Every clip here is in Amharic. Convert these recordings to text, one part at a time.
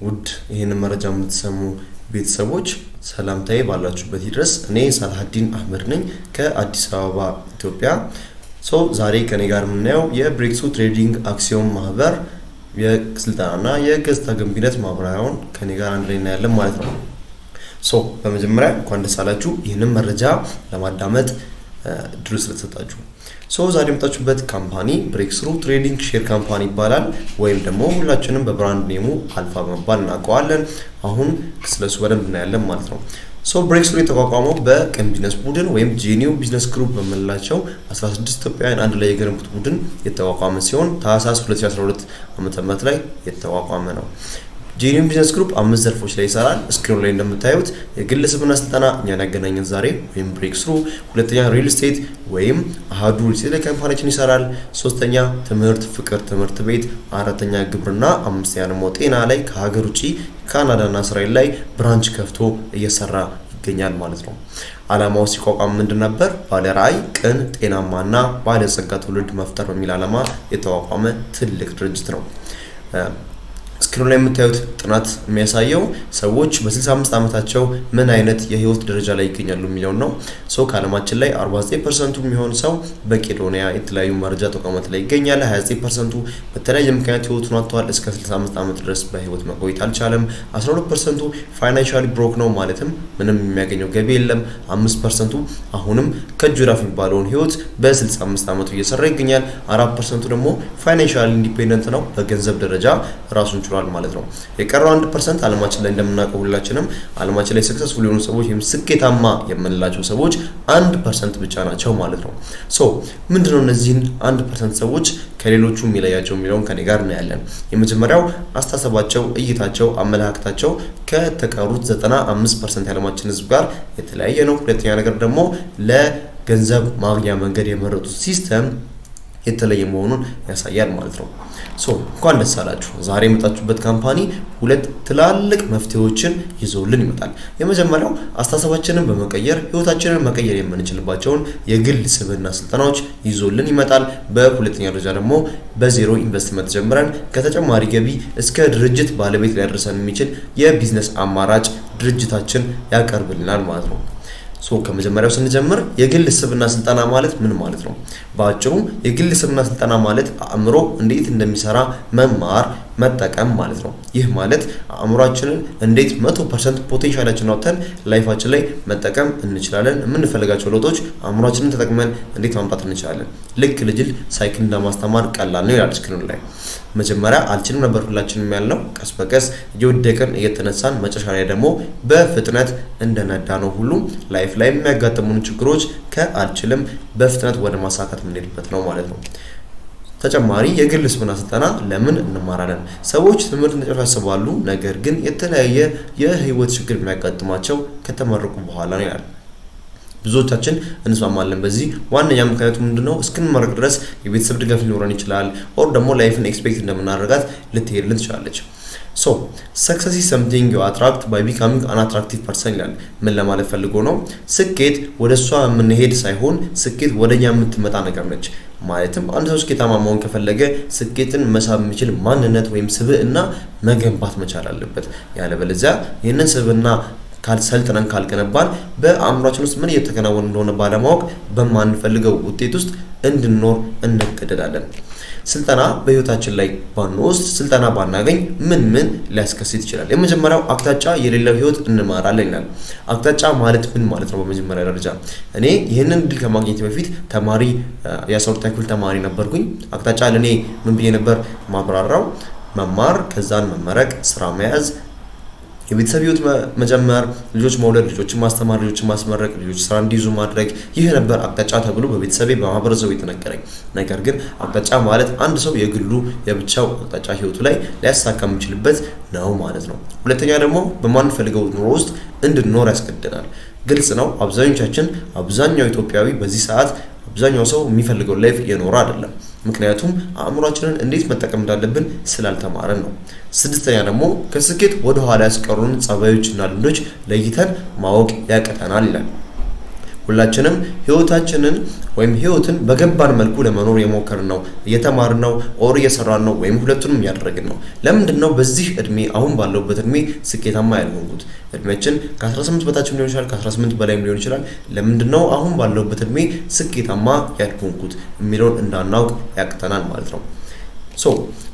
ውድ ይሄን መረጃ የምትሰሙ ቤተሰቦች ሰላምታዬ ባላችሁበት ይድረስ። እኔ ሳላሀዲን አህመድ ነኝ ከአዲስ አበባ ኢትዮጵያ። ዛሬ ከኔ ጋር የምናየው የብሬክሱ ትሬዲንግ አክሲዮን ማህበር የስልጣናና የገጽታ ገንቢነት ማብራሪያውን ከኔ ጋር አንድ ላይ እናያለን ማለት ነው። በመጀመሪያ እንኳን ደስ አላችሁ ይሄንን መረጃ ለማዳመጥ ድሉ ስለተሰጣችሁ። ዛሬ የመጣችሁበት ካምፓኒ ብሬክስሩ ትሬዲንግ ሼር ካምፓኒ ይባላል፣ ወይም ደግሞ ሁላችንም በብራንድ ኔሙ አልፋ በመባል እናውቀዋለን። አሁን ስለሱ በደንብ እናያለን ማለት ነው። ብሬክስሩ የተቋቋመው በቅን ቢዝነስ ቡድን ወይም ጄኒው ቢዝነስ ግሩፕ በመላቸው 16 ኢትዮጵያውያን አንድ ላይ የገነቡት ቡድን የተቋቋመ ሲሆን ታህሳስ 2012 ዓ.ም ላይ የተቋቋመ ነው። ጄኒው ቢዝነስ ግሩፕ 5 ዘርፎች ላይ ይሰራል። ስክሪኑ ላይ እንደምታዩት የግል ስብዕና ስልጠና እኛን ያገናኘን ዛሬ ወይም ብሬክስሩ፣ ሁለተኛ ሪል ስቴት ወይም አሃዱ ሪል ስቴት ላይ ካምፓኒያችን ይሰራል። ሶስተኛ ትምህርት ፍቅር ትምህርት ቤት፣ አራተኛ ግብርና፣ አምስተኛ ደግሞ ጤና ላይ ከሀገር ውጪ ካናዳና እስራኤል ላይ ብራንች ከፍቶ እየሰራ ይገኛል ማለት ነው። አላማው ሲቋቋም ምንድን ነበር? ባለ ራዕይ ቅን ጤናማና ባለጸጋ ትውልድ መፍጠር በሚል አላማ የተቋቋመ ትልቅ ድርጅት ነው። ስክሪኑ ላይ የምታዩት ጥናት የሚያሳየው ሰዎች በ65 ዓመታቸው ምን አይነት የህይወት ደረጃ ላይ ይገኛሉ የሚለው ነው። ከዓለማችን ላይ 49% የሚሆን ሰው በቄዶኒያ የተለያዩ መረጃ ተቋማት ላይ ይገኛል። 29% በተለያየ ምክንያት ህይወቱን አጥቷል። እስከ 65 ዓመት ድረስ በህይወት መቆየት አልቻለም። 12% ፋይናንሻሊ ብሮክ ነው፣ ማለትም ምንም የሚያገኘው ገቢ የለም። 5% አሁንም ከእጅ ወደ አፍ የሚባለውን ህይወት በ65 ዓመቱ እየሰራ ይገኛል። 4% ደግሞ ፋይናንሻሊ ኢንዲፔንደንት ነው፣ በገንዘብ ደረጃ ራሱን ችሏል ማለት ነው። የቀረው 1% ዓለማችን ላይ እንደምናውቀው ሁላችንም ዓለማችን ላይ ሰክሰስፉል የሆኑ ሰዎች ወይም ስኬታማ የምንላቸው ሰዎች 1% ብቻ ናቸው ማለት ነው። ምንድነው እነዚህን 1% ሰዎች ከሌሎቹ የሚለያቸው የሚለውን ከኔ ጋር እናያለን። የመጀመሪያው አስተሳሰባቸው፣ እይታቸው፣ አመለካከታቸው ከተቀሩት 95% የዓለማችን ህዝብ ጋር የተለያየ ነው። ሁለተኛ ነገር ደግሞ ለገንዘብ ማግኛ መንገድ የመረጡት ሲስተም የተለየ መሆኑን ያሳያል ማለት ነው። እንኳን ደስ አላችሁ። ዛሬ የመጣችሁበት ካምፓኒ ሁለት ትላልቅ መፍትሄዎችን ይዞልን ይመጣል። የመጀመሪያው አስተሳሰባችንን በመቀየር ህይወታችንን መቀየር የምንችልባቸውን የግል ስብዕና ስልጠናዎች ይዞልን ይመጣል። በሁለተኛ ደረጃ ደግሞ በዜሮ ኢንቨስትመንት ጀምረን ከተጨማሪ ገቢ እስከ ድርጅት ባለቤት ሊያደርሰን የሚችል የቢዝነስ አማራጭ ድርጅታችን ያቀርብልናል ማለት ነው። ከመጀመሪያው ስንጀምር የግል ስብዕና ስልጠና ማለት ምን ማለት ነው? በአጭሩ የግል ስብዕና ስልጠና ማለት አእምሮ እንዴት እንደሚሰራ መማር መጠቀም ማለት ነው። ይህ ማለት አእምሮአችንን እንዴት 100% ፖቴንሻላችንን አውጥተን ላይፋችን ላይ መጠቀም እንችላለን። የምንፈልጋቸው ለውጦች አእምሮአችንን ተጠቅመን እንዴት ማምጣት እንችላለን። ልክ ልጅል ሳይክል እንደማስተማር ቀላል ነው ይላል ስክሪኑ ላይ። መጀመሪያ አልችልም ነበር ሁላችንም ያልነው፣ ቀስ በቀስ እየወደቅን እየተነሳን መጨረሻ ላይ ደግሞ በፍጥነት እንደነዳ ነው ሁሉ ላይፍ ላይ የሚያጋጥሙን ችግሮች ከአልችልም በፍጥነት ወደ ማሳካት የምንሄድበት ነው ማለት ነው። ተጨማሪ የግል ስብዕና ስልጠና ለምን እንማራለን? ሰዎች ትምህርት እንደጨረሱ ያስባሉ፣ ነገር ግን የተለያየ የህይወት ችግር የሚያጋጥማቸው ከተመረቁ በኋላ ነው ይላል። ብዙዎቻችን እንስማማለን በዚህ። ዋነኛ ምክንያቱ ምንድነው? እስክንመረቅ ድረስ የቤተሰብ ድጋፍ ሊኖረን ይችላል፣ ኦር ደግሞ ላይፍን ኤክስፔክት እንደምናደርጋት ልትሄድልን ትችላለች። success is something you attract by becoming an attractive person ይላል። ምን ለማለት ፈልጎ ነው? ስኬት ወደሷ የምንሄድ ሳይሆን ስኬት ወደኛ የምትመጣ ነገር ነች። ማለትም አንድ ሰው ስኬታማ መሆን ከፈለገ ስኬትን መሳብ የሚችል ማንነት ወይም ስብዕና መገንባት መቻል አለበት። ያለበለዚያ ይህንን ስብዕና ካልሰልጥነን ካልገነባን በአእምሯችን ውስጥ ምን እየተከናወነ እንደሆነ ባለማወቅ በማንፈልገው ውጤት ውስጥ እንድንኖር እንገደዳለን። ስልጠና በህይወታችን ላይ ባንወስድ፣ ስልጠና ባናገኝ ምን ሊያስከስት ይችላል? የመጀመሪያው አቅጣጫ የሌለው ህይወት እንማራለን ይላል። አቅጣጫ ማለት ምን ማለት ነው? በመጀመሪያ ደረጃ እኔ ይህንን ድል ከማግኘት በፊት ተማሪ የ12ኛ ክፍል ተማሪ ነበርኩኝ። አቅጣጫ ለኔ ምን ብዬ ነበር ማብራራው? መማር፣ ከዛን መመረቅ፣ ስራ መያዝ፣ የቤተሰብ ህይወት መጀመር፣ ልጆች መውለድ፣ ልጆችን ማስተማር፣ ልጆችን ማስመረቅ፣ ልጆች ስራ እንዲይዙ ማድረግ፣ ይህ ነበር አቅጣጫ ተብሎ በቤተሰቤ በማህበረሰቡ የተነገረኝ። ነገር ግን አቅጣጫ ማለት አንድ ሰው የግሉ የብቻው አቅጣጫ ህይወቱ ላይ ሊያሳካ የሚችልበት ነው ማለት ነው። ሁለተኛ ደግሞ በማንፈልገው ኑሮ ውስጥ እንድንኖር ያስገድደናል። ግልጽ ነው። አብዛኛው ኢትዮጵያዊ በዚህ ሰዓት አብዛኛው ሰው የሚፈልገው ላይፍ እየኖረ አይደለም። ምክንያቱም አእምሮአችንን እንዴት መጠቀም እንዳለብን ስላልተማረን ነው። ስድስተኛ ደግሞ ከስኬት ወደ ኋላ ያስቀሩን ጸባዮችና ልምዶች ለይተን ማወቅ ያቀተናል ይላል። ሁላችንም ህይወታችንን ወይም ህይወትን በገባን መልኩ ለመኖር የሞከርን ነው፣ እየተማርን ነው፣ ኦር እየሰራን ነው፣ ወይም ሁለቱንም እያደረግን ነው። ለምንድነው በዚህ እድሜ አሁን ባለውበት እድሜ ስኬታማ ያልሆንኩት? እድሜያችን ከ18 በታችም ሊሆን ይችላል፣ ከ18 በላይም ሊሆን ይችላል። ለምንድነው አሁን ባለውበት እድሜ ስኬታማ ያልሆንኩት የሚለውን እንዳናውቅ ያቅተናል ማለት ነው።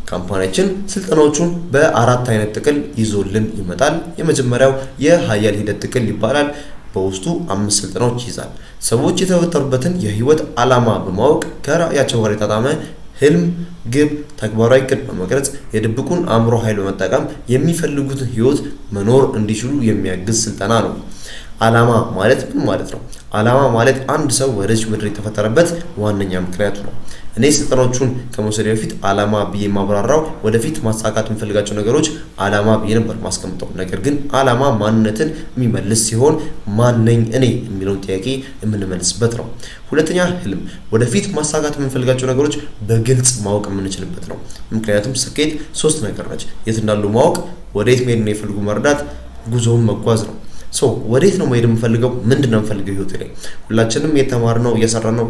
ካምፓኒያችን ስልጠናዎቹን በአራት አይነት ጥቅል ይዞልን ይመጣል። የመጀመሪያው የሀያል ሂደት ጥቅል ይባላል። በውስጡ 5 ስልጠናዎች ይይዛል። ሰዎች የተፈጠሩበትን የህይወት ዓላማ በማወቅ ከራዕያቸው ጋር የተጣጣመ ህልም፣ ግብ፣ ተግባራዊ እቅድ በመቅረጽ የድብቁን አእምሮ ኃይል በመጠቀም የሚፈልጉትን ህይወት መኖር እንዲችሉ የሚያግዝ ስልጠና ነው። ዓላማ ማለት ምን ማለት ነው? ዓላማ ማለት አንድ ሰው ወደዚህ ምድር የተፈጠረበት ዋነኛ ምክንያቱ ነው። እኔ ስልጠናዎቹን ከመውሰድ በፊት ዓላማ ብዬ ማብራራው ወደፊት ማሳካት የምፈልጋቸው ነገሮች ዓላማ ብዬ ነበር ማስቀምጠው። ነገር ግን ዓላማ ማንነትን የሚመልስ ሲሆን ማንነኝ እኔ የሚለውን ጥያቄ የምንመልስበት ነው። ሁለተኛ ህልም፣ ወደፊት ማሳካት የምንፈልጋቸው ነገሮች በግልጽ ማወቅ የምንችልበት ነው። ምክንያቱም ስኬት 3 ነገር ነች። የት እንዳሉ ማወቅ፣ ወዴት መሄድ ነው የፈልጉ መረዳት፣ ጉዞውን መጓዝ ነው። ወዴት ነው መሄድ የምፈልገው? ምንድነው የምፈልገው ህይወቴ ላይ? ሁላችንም የተማርነው እየሰራነው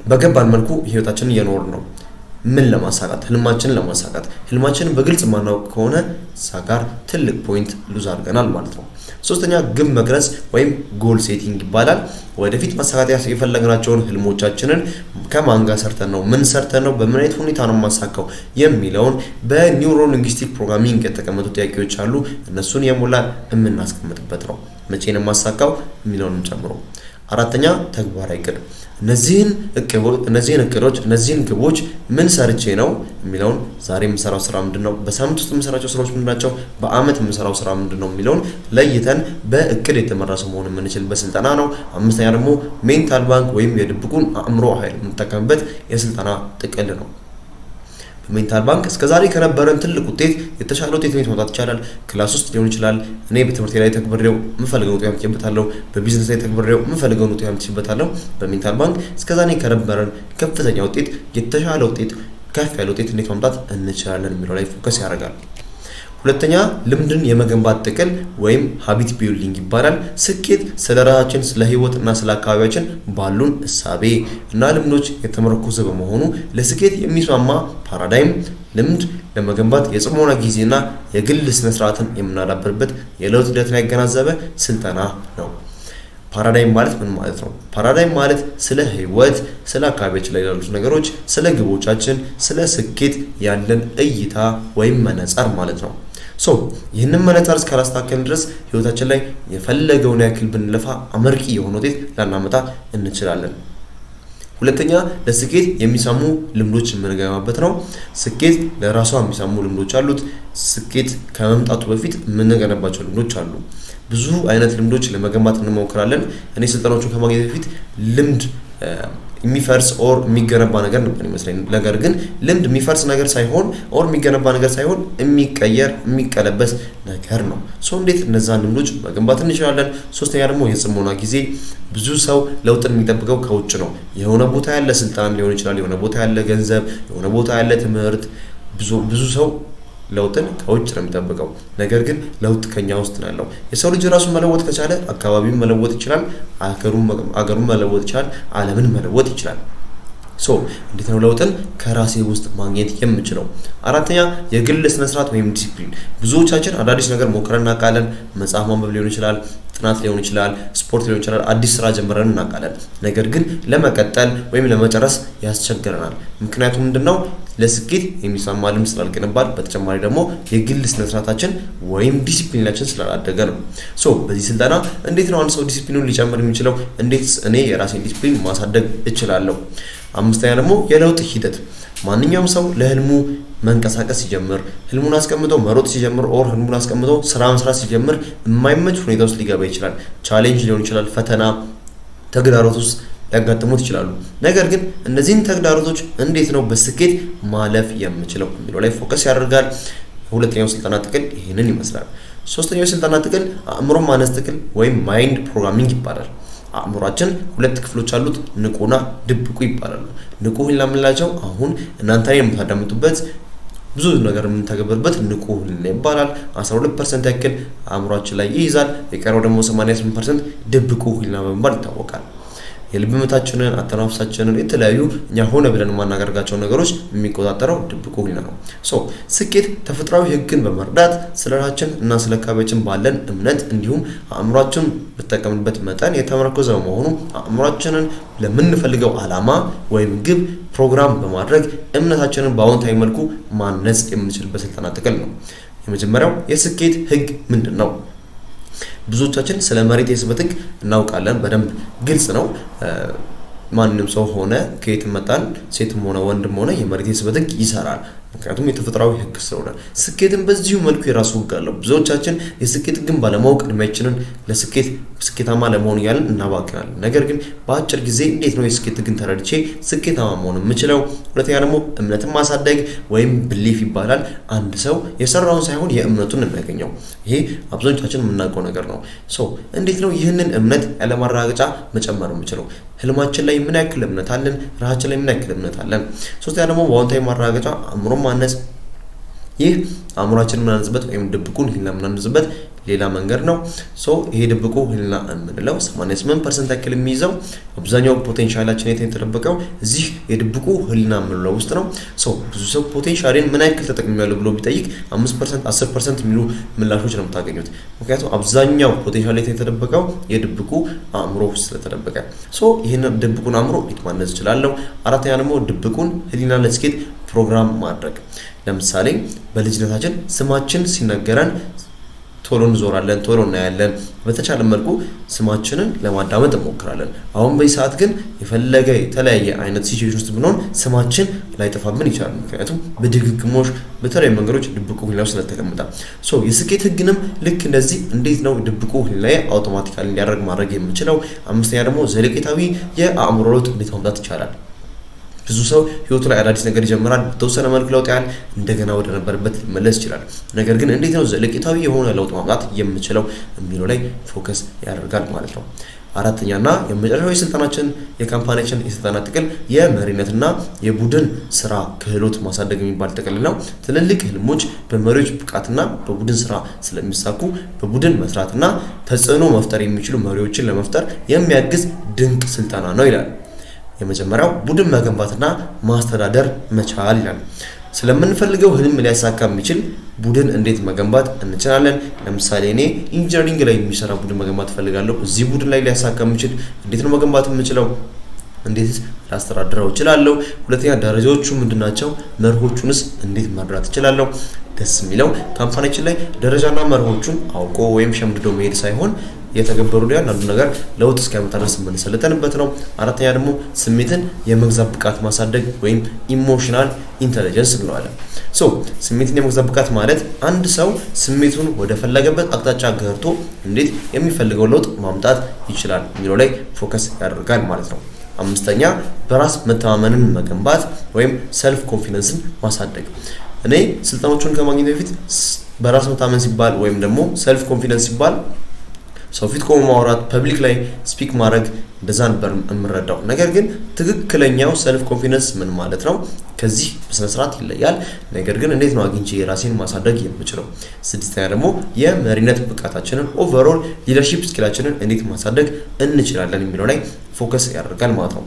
በገባን መልኩ ህይወታችንን እየኖርን ነው። ምን ለማሳካት? ህልማችንን ለማሳካት። ህልማችንን በግልጽ ማናውቅ ከሆነ ሳጋር ትልቅ ፖይንት ሉዝ አድርገናል ማለት ነው። ሶስተኛ ግብ መቅረጽ ወይም ጎል ሴቲንግ ይባላል። ወደፊት ማሳካት የፈለግናቸውን ህልሞቻችንን ከማን ጋር ሰርተን ነው፣ ምን ሰርተን ነው፣ በምን አይነት ሁኔታ ነው ማሳካው የሚለውን በኒውሮ ሊንግዊስቲክ ፕሮግራሚንግ የተቀመጡ ጥያቄዎች አሉ። እነሱን የሞላን የምናስቀምጥበት ነው። መቼ ነው ማሳካው የሚለውንም ጨምሮ። አራተኛ ተግባራዊ እቅድ። እነዚህን እቅዶች እነዚህን ግቦች ምን ሰርቼ ነው የሚለውን፣ ዛሬ የምሰራው ስራ ምንድነው፣ በሳምንት ውስጥ የምሰራቸው ስራዎች ምንድናቸው፣ በአመት የምሰራው ስራ ምንድነው የሚለውን ለይተን በእቅድ የተመራ ሰው መሆን የምንችልበት ስልጠና ነው። አምስተኛ ደግሞ ሜንታል ባንክ ወይም የድብቁን አእምሮ ኃይል የምንጠቀምበት የስልጠና ጥቅል ነው። ሜንታል ባንክ እስከዛሬ ከነበረን ትልቅ ውጤት የተሻለ ውጤት ማምጣት ይቻላል። ክላስ ውስጥ ሊሆን ይችላል። እኔ በትምህርት ላይ ተግብሬው የምፈልገው ውጤት አምጥቼበታለሁ። በቢዝነስ ላይ ተግብሬው የምፈልገው ውጤት አምጥቼበታለሁ። በሜንታል ባንክ እስከዛሬ ከነበረን ከፍተኛ ውጤት የተሻለ ውጤት፣ ከፍ ያለ ውጤት እንዴት ማምጣት እንችላለን የሚለው ላይ ፎከስ ያደርጋል። ሁለተኛ ልምድን የመገንባት ጥቅል ወይም ሃቢት ቢልዲንግ ይባላል። ስኬት ስለ ራሳችን፣ ስለ ህይወትና ስለ አካባቢያችን ባሉን እሳቤ እና ልምዶች የተመረኮዘ በመሆኑ ለስኬት የሚስማማ ፓራዳይም ልምድ ለመገንባት የጽሞና ጊዜና የግል ስነ ስርዓትን የምናዳብርበት የለውጥ ሂደትን ያገናዘበ ስልጠና ነው። ፓራዳይም ማለት ምን ማለት ነው? ፓራዳይም ማለት ስለ ህይወት፣ ስለ አካባቢያችን ላይ ያሉት ነገሮች፣ ስለ ግቦቻችን፣ ስለ ስኬት ያለን እይታ ወይም መነጽር ማለት ነው። ይህንን መነጽር እስካላስተካከልን ድረስ ህይወታችን ላይ የፈለገውን ያክል ብንለፋ አመርቂ የሆነ ውጤት ላናመጣ እንችላለን። ሁለተኛ ለስኬት የሚሰሙ ልምዶች የምንገባበት ነው። ስኬት ለራሷ የሚሰሙ ልምዶች አሉት። ስኬት ከመምጣቱ በፊት የምንገነባቸው ልምዶች አሉ። ብዙ አይነት ልምዶች ለመገንባት እንሞክራለን። እኔ ስልጠናዎቹን ከማግኘት በፊት ልምድ የሚፈርስ ኦር የሚገነባ ነገር ነበር ይመስለኝ። ነገር ግን ልምድ የሚፈርስ ነገር ሳይሆን ኦር የሚገነባ ነገር ሳይሆን የሚቀየር የሚቀለበስ ነገር ነው። እንዴት እነዛን ልምዶች መገንባት እንችላለን? ሶስተኛ ደግሞ የጽሞና ጊዜ። ብዙ ሰው ለውጥን የሚጠብቀው ከውጭ ነው። የሆነ ቦታ ያለ ስልጣን ሊሆን ይችላል፣ የሆነ ቦታ ያለ ገንዘብ፣ የሆነ ቦታ ያለ ትምህርት። ብዙ ሰው ለውጥን ከውጭ ነው የሚጠብቀው። ነገር ግን ለውጥ ከኛ ውስጥ ነው ያለው። የሰው ልጅ ራሱን መለወጥ ከቻለ አካባቢውን መለወጥ ይችላል፣ አገሩን መለወጥ ይችላል፣ ዓለምን መለወጥ ይችላል። እንዴት ነው ለውጥን ከራሴ ውስጥ ማግኘት የምችለው? አራተኛ የግል ስነ ስርዓት ወይም ዲሲፕሊን። ብዙዎቻችን አዳዲስ ነገር ሞክረን እናውቃለን። መጽሐፍ ማንበብ ሊሆን ይችላል፣ ጥናት ሊሆን ይችላል፣ ስፖርት ሊሆን ይችላል፣ አዲስ ስራ ጀምረን እናውቃለን። ነገር ግን ለመቀጠል ወይም ለመጨረስ ያስቸግረናል። ምክንያቱም ምንድነው? ለስኬት የሚሰማ ልምድ ስላልገነባን፣ በተጨማሪ ደግሞ የግል ስነ ስርዓታችን ወይም ዲሲፕሊናችን ስላላደገ ነው። በዚህ ስልጠና እንዴት ነው አንድ ሰው ዲሲፕሊኑን ሊጨምር የሚችለው? እንዴት እኔ የራሴን ዲሲፕሊን ማሳደግ እችላለሁ? አምስተኛ ደግሞ የለውጥ ሂደት። ማንኛውም ሰው ለህልሙ መንቀሳቀስ ሲጀምር፣ ህልሙን አስቀምጦ መሮጥ ሲጀምር ኦር ህልሙን አስቀምጦ ስራ መስራት ሲጀምር የማይመች ሁኔታ ውስጥ ሊገባ ይችላል። ቻሌንጅ ሊሆን ይችላል፣ ፈተና፣ ተግዳሮት ውስጥ ሊያጋጥሙት ይችላሉ። ነገር ግን እነዚህን ተግዳሮቶች እንዴት ነው በስኬት ማለፍ የምችለው የሚለው ላይ ፎከስ ያደርጋል። ሁለተኛው ስልጠና ጥቅል ይህንን ይመስላል። ሶስተኛው ስልጠና ጥቅል አእምሮ ማነጽ ጥቅል ወይም ማይንድ ፕሮግራሚንግ ይባላል። አእምሮአችን 2 ክፍሎች አሉት፣ ንቁና ድብቁ ይባላሉ። ንቁ ለምንላቸው አሁን እናንተ የምታዳምጡበት ብዙ ነገር የምንተገብርበት ንቁ ህሊና ይባላል። 12% ያክል አእምሯችን ላይ ይይዛል። የቀረው ደግሞ 88% ድብቁ ህሊና በመባል ይታወቃል። የልብ ምታችንን፣ አተነፋፈሳችንን፣ የተለያዩ እኛ ሆነ ብለን የማናደርጋቸው ነገሮች የሚቆጣጠረው ድብቁ ህሊና ነው። ስኬት ተፈጥሯዊ ህግን በመርዳት ስለ ራሳችን እና ስለ አካባቢያችን ባለን እምነት እንዲሁም አእምሯችን በተጠቀምንበት መጠን የተመረኮዘ በመሆኑ አእምሯችንን ለምንፈልገው ዓላማ ወይም ግብ ፕሮግራም በማድረግ እምነታችንን በአዎንታዊ መልኩ ማነጽ የምንችልበት ስልጠና ጥቅል ነው። የመጀመሪያው የስኬት ህግ ምንድን ነው? ብዙዎቻችን ስለ መሬት የስበት ህግ እናውቃለን። በደንብ ግልጽ ነው። ማንንም ሰው ሆነ ከየት መጣን ሴትም ሆነ ወንድም ሆነ የመሬት የስበት ህግ ይሰራል። ምክንያቱም የተፈጥሯዊ ህግ ስለሆነ። ስኬትን በዚሁ መልኩ የራሱ ህግ አለው። ብዙዎቻችን የስኬት ህግን ባለማወቅ እድሜያችንን ለስኬት ስኬታማ ለመሆን እያልን እናባክናለን። ነገር ግን በአጭር ጊዜ እንዴት ነው የስኬት ህግን ተረድቼ ስኬታማ መሆን የምችለው? ሁለተኛ ደግሞ እምነትን ማሳደግ ወይም ብሊፍ ይባላል። አንድ ሰው የሰራውን ሳይሆን የእምነቱን የሚያገኘው። ይሄ አብዛኞቻችን የምናውቀው ነገር ነው። እንዴት ነው ይህንን እምነት ያለማረጋገጫ መጨመር የምችለው? ህልማችን ላይ ምን ያክል እምነት አለን? ራሳችን ላይ ምን ያክል እምነት አለን? ሶስተኛ ደግሞ በአዎንታዊ ማረጋገጫ አእምሮ ማነጽ። ይህ አእምሯችንን የምናነጽበት ወይም ድብቁን ህሊና የምናነጽበት ሌላ መንገድ ነው። ይሄ ድብቁ ህሊና የምንለው 88% ያክል የሚይዘው አብዛኛው ፖቴንሻላችን የተደበቀው እዚህ የድብቁ ህሊና የምንለው ውስጥ ነው። ብዙ ሰው ፖቴንሻልን ምን ያክል ተጠቅሜያለሁ ብሎ ቢጠይቅ 5% 10% የሚሉ ምላሾች ነው የምታገኙት። ምክንያቱም አብዛኛው ፖቴንሻል የተደበቀው የድብቁ አእምሮ ውስጥ ስለተደበቀ። ይህንን ድብቁን አእምሮ እንዴት ማነጽ እችላለሁ? አራተኛ ደግሞ ድብቁን ህሊና ለስኬት ፕሮግራም ማድረግ። ለምሳሌ በልጅነታችን ስማችን ሲነገረን ቶሎ እንዞራለን፣ ቶሎ እናያለን። በተቻለ መልኩ ስማችንን ለማዳመጥ እንሞክራለን። አሁን በዚህ ሰዓት ግን የፈለገ የተለያየ አይነት ሲቹዌሽን ውስጥ ብንሆን ስማችን ላይጠፋብን ይችላል። ምክንያቱም በድግግሞሽ በተለያዩ መንገዶች ድብቁ ህሊና ውስጥ ስለተቀመጠ። የስኬት ህግንም ልክ እንደዚህ እንዴት ነው ድብቁ ህሊና አውቶማቲካሊ እንዲያደርግ ማድረግ የምንችለው? አምስተኛ ደግሞ ዘለቄታዊ የአእምሮ ለውጥ እንዴት ማምጣት ይቻላል? ብዙ ሰው ህይወቱ ላይ አዳዲስ ነገር ይጀምራል፣ በተወሰነ መልኩ ለውጥ ያህል እንደገና ወደ ነበረበት ሊመለስ ይችላል። ነገር ግን እንዴት ነው ዘለቄታዊ የሆነ ለውጥ ማምጣት የምንችለው የሚለው ላይ ፎከስ ያደርጋል ማለት ነው። አራተኛና የመጨረሻው የስልጠናችን የካምፓኒያችን የስልጠና ጥቅል የመሪነትና የቡድን ስራ ክህሎት ማሳደግ የሚባል ጥቅል ነው። ትልልቅ ህልሞች በመሪዎች ብቃትና በቡድን ስራ ስለሚሳኩ በቡድን መስራትና ተጽዕኖ መፍጠር የሚችሉ መሪዎችን ለመፍጠር የሚያግዝ ድንቅ ስልጠና ነው ይላል። የመጀመሪያው ቡድን መገንባትና ማስተዳደር መቻል ይላል። ስለምንፈልገው ህልም ሊያሳካ የሚችል ቡድን እንዴት መገንባት እንችላለን? ለምሳሌ እኔ ኢንጂነሪንግ ላይ የሚሰራ ቡድን መገንባት ፈልጋለሁ። እዚህ ቡድን ላይ ሊያሳካ የሚችል እንዴት ነው መገንባት የምችለው? እንዴት ላስተዳድረው እችላለሁ? ሁለተኛ ደረጃዎቹ ምንድናቸው? መርሆቹንስ እንዴት መድራት እችላለሁ? ደስ የሚለው ካምፓኒያችን ላይ ደረጃና መርሆቹን አውቆ ወይም ሸምድዶ መሄድ ሳይሆን የተገበሩ ላይ አንዱ ነገር ለውጥ እስኪያመጣ ድረስ የምንሰለጠንበት ነው። አራተኛ ደግሞ ስሜትን የመግዛት ብቃት ማሳደግ ወይም ኢሞሽናል ኢንተለጀንስ እንለዋለን። ስሜትን የመግዛት ብቃት ማለት አንድ ሰው ስሜቱን ወደ ፈለገበት አቅጣጫ ገርቶ እንዴት የሚፈልገው ለውጥ ማምጣት ይችላል የሚለው ላይ ፎከስ ያደርጋል ማለት ነው። አምስተኛ በራስ መተማመንን መገንባት ወይም ሰልፍ ኮንፊደንስን ማሳደግ። እኔ ስልጠናዎቹን ከማግኘት በፊት በራስ መተማመን ሲባል ወይም ደግሞ ሰልፍ ኮንፊደንስ ሲባል ሰው ፊት ቆሞ ማውራት፣ ፐብሊክ ላይ ስፒክ ማድረግ እንደዛ ነበር የምረዳው። ነገር ግን ትክክለኛው ሰልፍ ኮንፊደንስ ምን ማለት ነው? ከዚህ በስነ ስርዓት ይለያል። ነገር ግን እንዴት ነው አግኝቼ የራሴን ማሳደግ የምችለው? ስድስተኛ ደግሞ የመሪነት ብቃታችንን ኦቨርኦል ሊደርሺፕ ስኪላችንን እንዴት ማሳደግ እንችላለን የሚለው ላይ ፎከስ ያደርጋል ማለት ነው።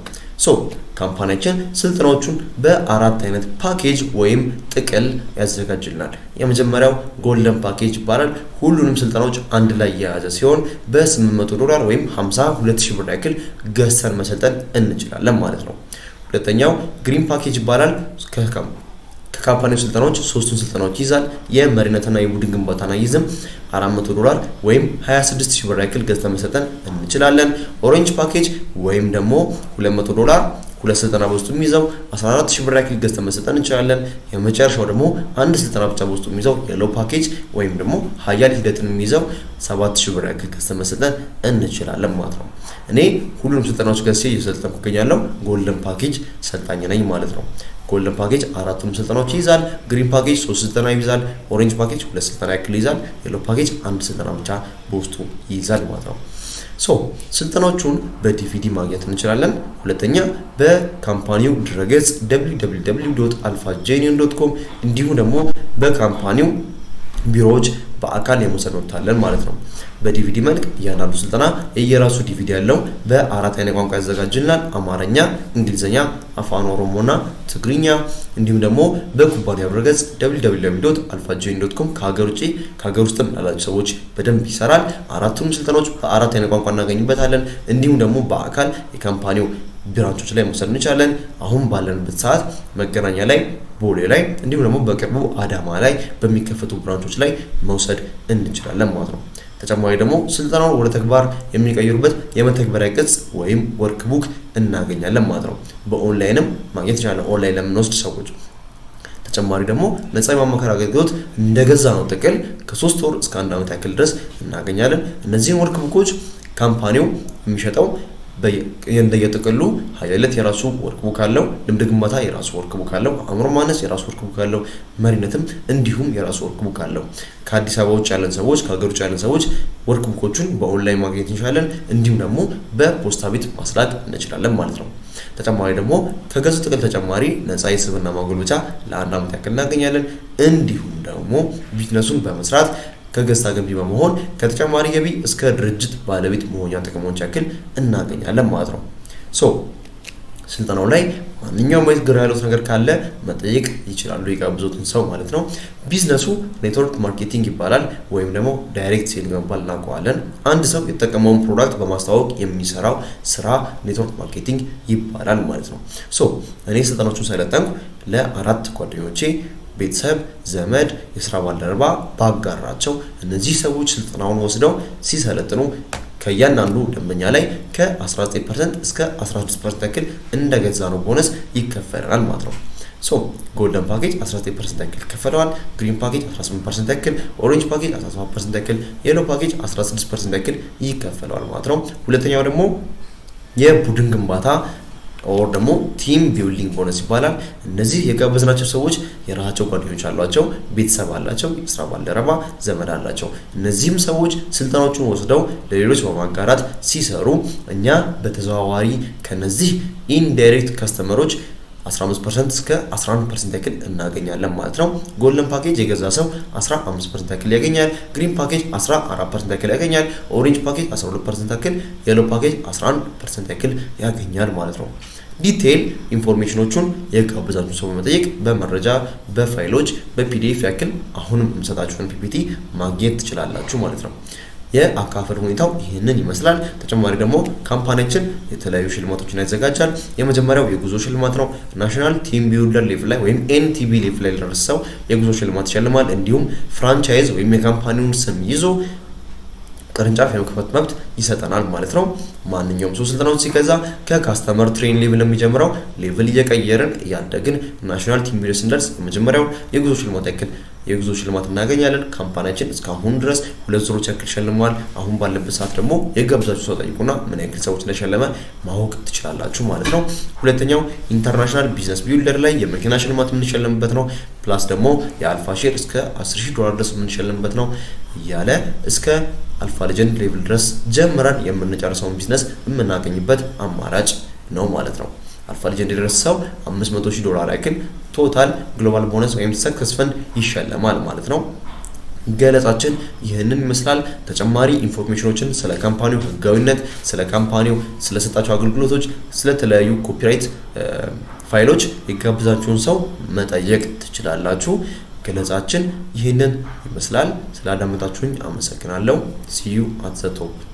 ካምፓኒያችን ስልጠናዎቹን በአራት አይነት ፓኬጅ ወይም ጥቅል ያዘጋጅልናል። የመጀመሪያው ጎልደን ፓኬጅ ይባላል። ሁሉንም ስልጠናዎች አንድ ላይ የያዘ ሲሆን $800 ወይም 52,000 ብር ያክል ገዝተን መሰልጠን እንችላለን ማለት ነው። ሁለተኛው ግሪን ፓኬጅ ይባላል። ከካምፓኒው ስልጠናዎች ሶስቱን ስልጠናዎች ይዛል። የመሪነትና የቡድን ግንባታና ይዝም $400 ወይም 26,000 ብር ያክል ገዝተን መሰልጠን እንችላለን። ኦሬንጅ ፓኬጅ ወይም ደግሞ $200 ሁለት ስልጠና በውስጡ የሚይዘው 14,000 ብር ያክል ገዝተን መሰልጠን እንችላለን። የመጨረሻው ደግሞ አንድ ስልጠና ብቻ በውስጡ የሚይዘው የሎ ፓኬጅ ወይም ደግሞ ሀያል ሂደትን የሚይዘው 7,000 ብር ያክል ገዝተን መሰልጠን እንችላለን ማለት ነው። እኔ ሁሉንም ስልጠናዎች ገዝቼ እየሰለጠንኩ እገኛለሁ። ጎልደን ፓኬጅ ሰልጣኝ ነኝ ማለት ነው። ጎልደን ፓኬጅ አራቱንም ስልጠናዎች ይይዛል። ግሪን ፓኬጅ 3 ስልጠና ይይዛል። ኦሬንጅ ፓኬጅ 2 ስልጠና ያክል ይይዛል። የሎ ፓኬጅ አንድ ስልጠና ብቻ በውስጡ ይይዛል ማለት ነው። ስልጠናዎቹን በዲቪዲ ማግኘት እንችላለን። ሁለተኛ በካምፓኒው ድረገጽ www.alphagenuine.com እንዲሁም ደግሞ በካምፓኒው ቢሮዎች በአካል የመውሰድ መብት አለን ማለት ነው። በዲቪዲ መልክ እያንዳንዱ ስልጠና የየራሱ ዲቪዲ ያለው በአራት አይነት ቋንቋ ያዘጋጅልናል። አማርኛ፣ እንግሊዝኛ፣ አፋን ኦሮሞና ትግርኛ እንዲሁም ደግሞ በኩባንያው ድረገጽ www.alphagenuine.com ከሀገር ውጪ ከሀገር ውስጥም ላላችሁ ሰዎች በደንብ ይሰራል። አራቱም ስልጠናዎች በአራት አይነት ቋንቋ እናገኝበታለን። እንዲሁም ደግሞ በአካል የካምፓኒው ብራንቾች ላይ መውሰድ እንችላለን። አሁን ባለንበት ሰዓት መገናኛ ላይ፣ ቦሌ ላይ እንዲሁም ደግሞ በቅርቡ አዳማ ላይ በሚከፈቱ ብራንቾች ላይ መውሰድ እንችላለን ማለት ነው። ተጨማሪ ደግሞ ስልጠናውን ወደ ተግባር የሚቀይሩበት የመተግበሪያ ቅጽ ወይም ወርክቡክ እናገኛለን ማለት ነው። በኦንላይንም ማግኘት እንችላለን ኦንላይን ለምንወስድ ሰዎች። ተጨማሪ ደግሞ ነፃ የማማከር አገልግሎት እንደገዛ ነው ጥቅል ከ3 ወር እስከ 1 ዓመት ያክል ድረስ እናገኛለን። እነዚህን ወርክቡኮች ካምፓኒው የሚሸጠው እንደየጥቅሉ ሀይለት የራሱ ወርክቡክ አለው። ልምድ ግንባታ የራሱ ወርክቡክ አለው። አእምሮ ማነስ የራሱ ወርክቡክ አለው። መሪነትም እንዲሁም የራሱ ወርክቡክ አለው። ከአዲስ አበባ ውጭ ያለን ሰዎች ከሀገር ውጭ ያለን ሰዎች ወርክቡኮቹን በኦንላይን ማግኘት እንችላለን። እንዲሁም ደግሞ በፖስታ ቤት ማስላክ እንችላለን ማለት ነው። ተጨማሪ ደግሞ ከገዙ ጥቅል ተጨማሪ ነፃ የስብዕና ማጎልበቻ ለ1 ዓመት ያክል እናገኛለን። እንዲሁም ደግሞ ቢዝነሱን በመስራት ከገዝታ ገንቢ በመሆን ከተጨማሪ ገቢ እስከ ድርጅት ባለቤት መሆኛ ጥቅሞች ያክል እናገኛለን ማለት ነው። ስልጠናው ላይ ማንኛውም አይነት ግራ ያለው ነገር ካለ መጠየቅ ይችላሉ የጋበዙትን ሰው ማለት ነው። ቢዝነሱ ኔትወርክ ማርኬቲንግ ይባላል ወይም ደግሞ ዳይሬክት ሴል በመባል እናውቀዋለን። አንድ ሰው የተጠቀመውን ፕሮዳክት በማስተዋወቅ የሚሰራው ስራ ኔትወርክ ማርኬቲንግ ይባላል ማለት ነው። እኔ ስልጠናዎቹን ሳይለጠንኩ ለ4 ጓደኞቼ ቤተሰብ፣ ዘመድ፣ የስራ ባልደረባ ባጋራቸው እነዚህ ሰዎች ስልጠናውን ወስደው ሲሰለጥኑ ከያንዳንዱ ደንበኛ ላይ ከ19% እስከ 16% ያክል እንደገዛ ነው ቦነስ ይከፈላል ማለት ነው። ጎልደን ፓኬጅ 19% ያክል ይከፈለዋል። ግሪን ፓኬጅ 18% ያክል፣ ኦሬንጅ ፓኬጅ 17% ያክል፣ የሎ ፓኬጅ 16% ያክል ይከፈለዋል ማለት ነው። ሁለተኛው ደግሞ የቡድን ግንባታ ኦር ደግሞ ቲም ቢልዲንግ ቦነስ ይባላል። እነዚህ የጋበዝናቸው ሰዎች የራሳቸው ጓደኞች አሏቸው፣ ቤተሰብ አላቸው፣ የስራ ባልደረባ ዘመድ አላቸው። እነዚህም ሰዎች ስልጠናዎቹን ወስደው ለሌሎች በማጋራት ሲሰሩ እኛ በተዘዋዋሪ ከነዚህ ኢንዳይሬክት ከስተመሮች 15% እስከ 11% ያክል እናገኛለን ማለት ነው። ጎልደን ፓኬጅ የገዛ ሰው 15% ያክል ያገኛል። ግሪን ፓኬጅ 14% ያክል ያገኛል። ኦሬንጅ ፓኬጅ 12% ያክል፣ የሎ ፓኬጅ 11% ያክል ያገኛል ማለት ነው። ዲቴይል ኢንፎርሜሽኖቹን የጋበዛችሁ ሰው በመጠየቅ በመረጃ በፋይሎች በፒዲኤፍ ያክል አሁንም የምሰጣችሁን ፒፒቲ ማግኘት ትችላላችሁ ማለት ነው። የአካፈል ሁኔታው ይህንን ይመስላል። ተጨማሪ ደግሞ ካምፓኒያችን የተለያዩ ሽልማቶችን ያዘጋጃል። የመጀመሪያው የጉዞ ሽልማት ነው። ናሽናል ቲም ቢልደር ሌቭል ላይ ወይም ኤንቲቢ ሌቭል ላይ ለደረሰው የጉዞ ሽልማት ይሸልማል። እንዲሁም ፍራንቻይዝ ወይም የካምፓኒውን ስም ይዞ ቅርንጫፍ የመክፈት መብት ይሰጠናል ማለት ነው። ማንኛውም ሰው ስልጠናውን ሲገዛ ከካስተመር ትሬን ሌቭል የሚጀምረው ሌቭል እየቀየርን እያደግን ናሽናል ቲም ቢልደር ስንደርስ የመጀመሪያው የጉዞ ሽልማት ያክል የጉዞ ሽልማት እናገኛለን። ካምፓኒያችን እስካሁን ድረስ 2 ዙሮች ያክል ሸልሟል። አሁን ባለበት ሰዓት ደግሞ የጋበዛችሁ ሰው ጠይቁና ምን ያክል ሰዎች እንደሸለመ ማወቅ ትችላላችሁ ማለት ነው። ሁለተኛው ኢንተርናሽናል ቢዝነስ ቢልደር ላይ የመኪና ሽልማት የምንሸልምበት ነው። ፕላስ ደግሞ የአልፋ ሼር እስከ $10,000 ድረስ የምንሸልምበት ነው እያለ እስከ አልፋ ሌጀንድ ሌቭል ድረስ ጀምረን የምንጨርሰውን ቢዝነስ የምናገኝበት አማራጭ ነው ማለት ነው። አልፋ ሌጀንድ የደረሰው $500,000 ያክል ቶታል ግሎባል ቦነስ ወይም ሰክሰስ ፈንድ ይሸለማል ማለት ነው። ገለጻችን ይህንን ይመስላል። ተጨማሪ ኢንፎርሜሽኖችን ስለ ካምፓኒው ህጋዊነት፣ ስለ ካምፓኒው ስለሰጣቸው አገልግሎቶች፣ ስለተለያዩ ኮፒራይት ፋይሎች የጋብዛችሁን ሰው መጠየቅ ትችላላችሁ። ገለጻችን ይህንን ይመስላል። ስላዳመጣችሁኝ አመሰግናለሁ። see you at the top